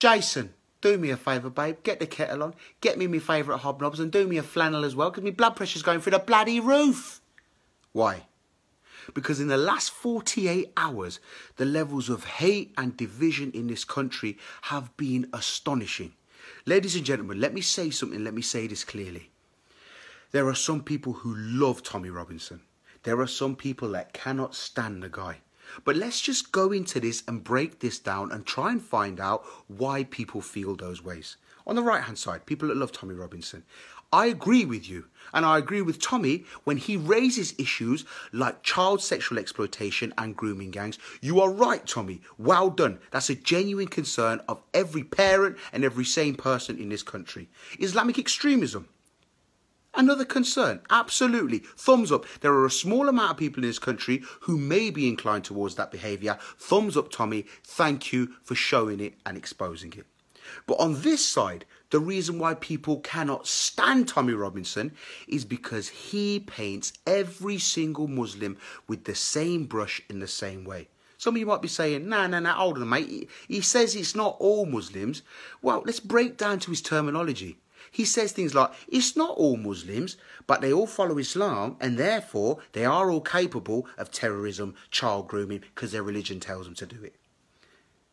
Jason, do me a favour, babe. Get the kettle on. Get me my favourite hobnobs and do me a flannel as well because my blood pressure's going through the bloody roof. Why? Because in the last 48 hours, the levels of hate and division in this country have been astonishing. Ladies and gentlemen, let me say something. Let me say this clearly. There are some people who love Tommy Robinson. There are some people that cannot stand the guy. But let's just go into this and break this down and try and find out why people feel those ways. On the right-hand side, people that love Tommy Robinson. I agree with you, and I agree with Tommy when he raises issues like child sexual exploitation and grooming gangs. You are right, Tommy. Well done. That's a genuine concern of every parent and every sane person in this country. Islamic extremism. Another concern, absolutely. Thumbs up. There are a small amount of people in this country who may be inclined towards that behaviour. Thumbs up, Tommy. Thank you for showing it and exposing it. But on this side, the reason why people cannot stand Tommy Robinson is because he paints every single Muslim with the same brush in the same way. Some of you might be saying, nah, hold on, mate. He says it's not all Muslims. Well, let's break down to his terminology. He says things like, it's not all Muslims, but they all follow Islam, and therefore they are all capable of terrorism, child grooming, because their religion tells them to do it.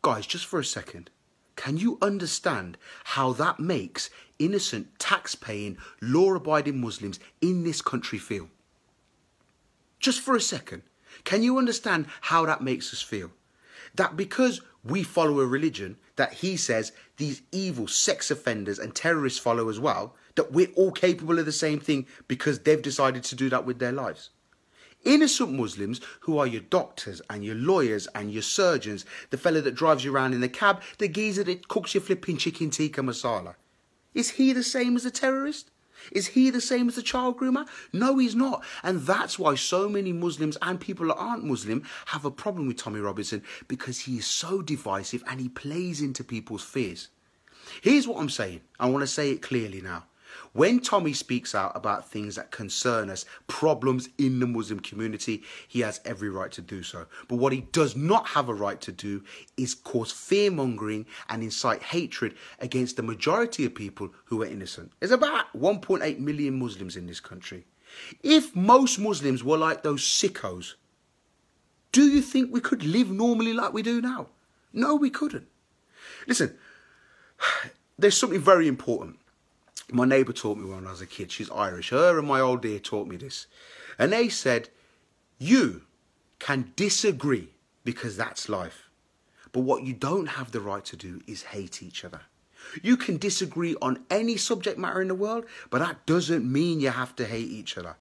Guys, just for a second. Can you understand how that makes innocent, tax-paying, law-abiding Muslims in this country feel? Just for a second. Can you understand how that makes us feel? That because we follow a religion that he says these evil sex offenders and terrorists follow as well, that we're all capable of the same thing because they've decided to do that with their lives. Innocent Muslims who are your doctors and your lawyers and your surgeons, the fella that drives you around in the cab, the geezer that cooks your flipping chicken tikka masala. Is he the same as a terrorist? Is he the same as a child groomer? No, he's not. And that's why so many Muslims and people that aren't Muslim have a problem with Tommy Robinson, because he is so divisive and he plays into people's fears. Here's what I'm saying. I want to say it clearly now. When Tommy speaks out about things that concern us, problems in the Muslim community, he has every right to do so. But what he does not have a right to do is cause fear-mongering and incite hatred against the majority of people who are innocent. There's about 1.8 million Muslims in this country. If most Muslims were like those sickos, do you think we could live normally like we do now? No, we couldn't. Listen, there's something very important. My neighbour taught me when I was a kid. She's Irish. Her and my old dear taught me this. And they said, you can disagree because that's life. But what you don't have the right to do is hate each other. You can disagree on any subject matter in the world, but that doesn't mean you have to hate each other.